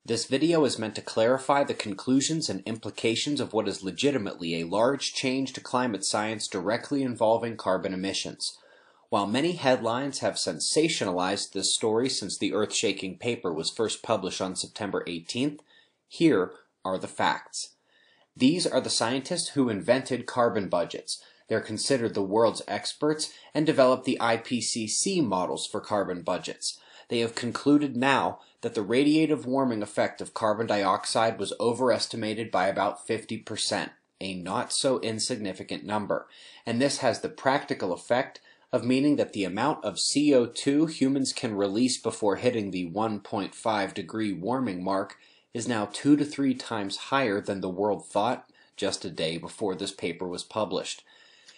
This video is meant to clarify the conclusions and implications of what is legitimately a large change to climate science directly involving carbon emissions. While many headlines have sensationalized this story since the earth-shaking paper was first published on September 18th, here are the facts. These are the scientists who invented carbon budgets. They're considered the world's experts and developed the IPCC models for carbon budgets. They have concluded now that the radiative warming effect of carbon dioxide was overestimated by about 50%, a not so insignificant number. And this has the practical effect of meaning that the amount of CO2 humans can release before hitting the 1.5 degree warming mark is now 2 to 3 times higher than the world thought just a day before this paper was published.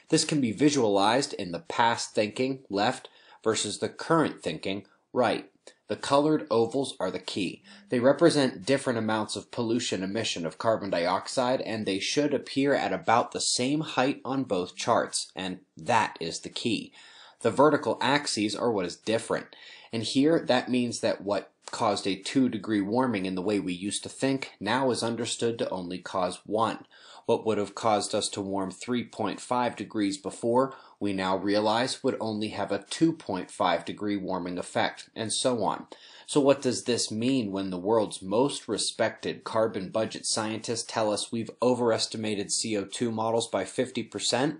This can be visualized in the past thinking, left, versus the current thinking, right. The colored ovals are the key. They represent different amounts of pollution emission of carbon dioxide, and they should appear at about the same height on both charts, and that is the key. The vertical axes are what is different, and here that means that what caused a 2-degree warming in the way we used to think now is understood to only cause 1. What would have caused us to warm 3.5 degrees before, we now realize would only have a 2.5 degree warming effect, and so on. So what does this mean when the world's most respected carbon budget scientists tell us we've overestimated CO2 models by 50%?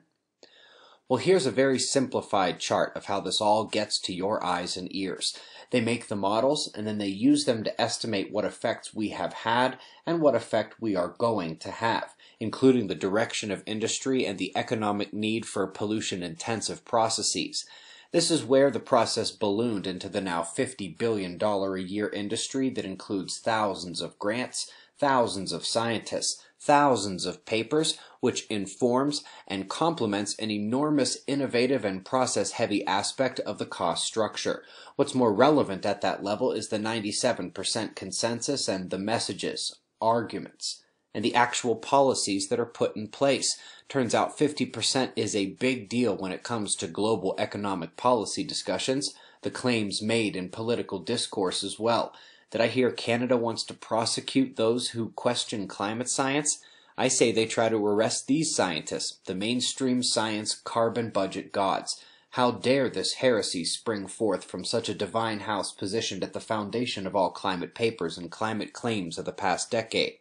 Well, here's a very simplified chart of how this all gets to your eyes and ears. They make the models, and then they use them to estimate what effects we have had and what effect we are going to have, including the direction of industry and the economic need for pollution-intensive processes. This is where the process ballooned into the now $50 billion a year industry that includes thousands of grants, thousands of scientists, thousands of papers, which informs and complements an enormous innovative and process-heavy aspect of the cost structure. What's more relevant at that level is the 97% consensus and the messages, arguments, and the actual policies that are put in place. Turns out 50% is a big deal when it comes to global economic policy discussions, the claims made in political discourse as well. Did I hear Canada wants to prosecute those who question climate science? I say they try to arrest these scientists, the mainstream science carbon budget gods. How dare this heresy spring forth from such a divine house positioned at the foundation of all climate papers and climate claims of the past decade?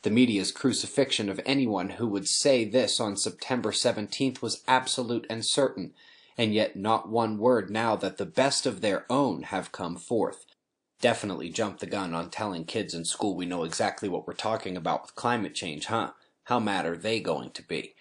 The media's crucifixion of anyone who would say this on September 17th was absolute and certain, and yet not one word now that the best of their own have come forth. Definitely jumped the gun on telling kids in school we know exactly what we're talking about with climate change, huh? How mad are they going to be?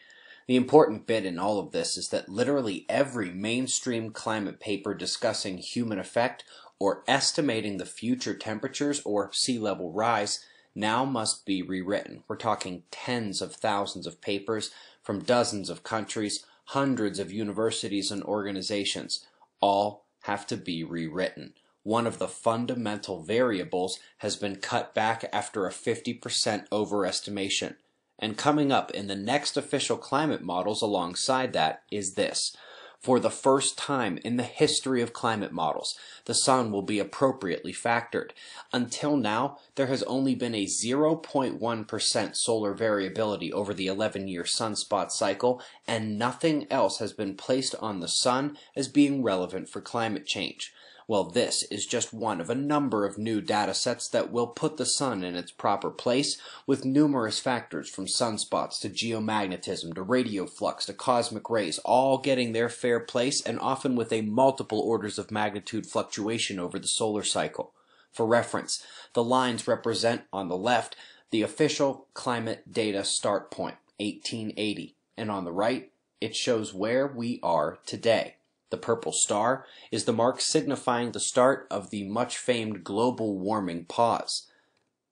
The important bit in all of this is that literally every mainstream climate paper discussing human effect or estimating the future temperatures or sea level rise now must be rewritten. We're talking tens of thousands of papers from dozens of countries, hundreds of universities and organizations. All have to be rewritten. One of the fundamental variables has been cut back after a 50% overestimation. And coming up in the next official climate models alongside that is this. For the first time in the history of climate models, the sun will be appropriately factored. Until now, there has only been a 0.1% solar variability over the 11-year sunspot cycle, and nothing else has been placed on the sun as being relevant for climate change. Well, this is just one of a number of new data sets that will put the sun in its proper place, with numerous factors from sunspots to geomagnetism to radio flux to cosmic rays all getting their fair place and often with a multiple orders of magnitude fluctuation over the solar cycle. For reference, the lines represent, on the left, the official climate data start point, 1880, and on the right, it shows where we are today. The purple star is the mark signifying the start of the much-famed global warming pause.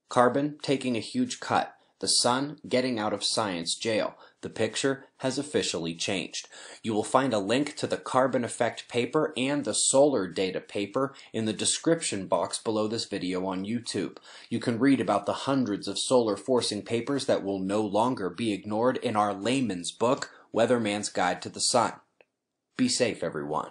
Carbon taking a huge cut, the sun getting out of science jail. The picture has officially changed. You will find a link to the carbon effect paper and the solar data paper in the description box below this video on YouTube. You can read about the hundreds of solar forcing papers that will no longer be ignored in our layman's book, Weatherman's Guide to the Sun. Be safe, everyone.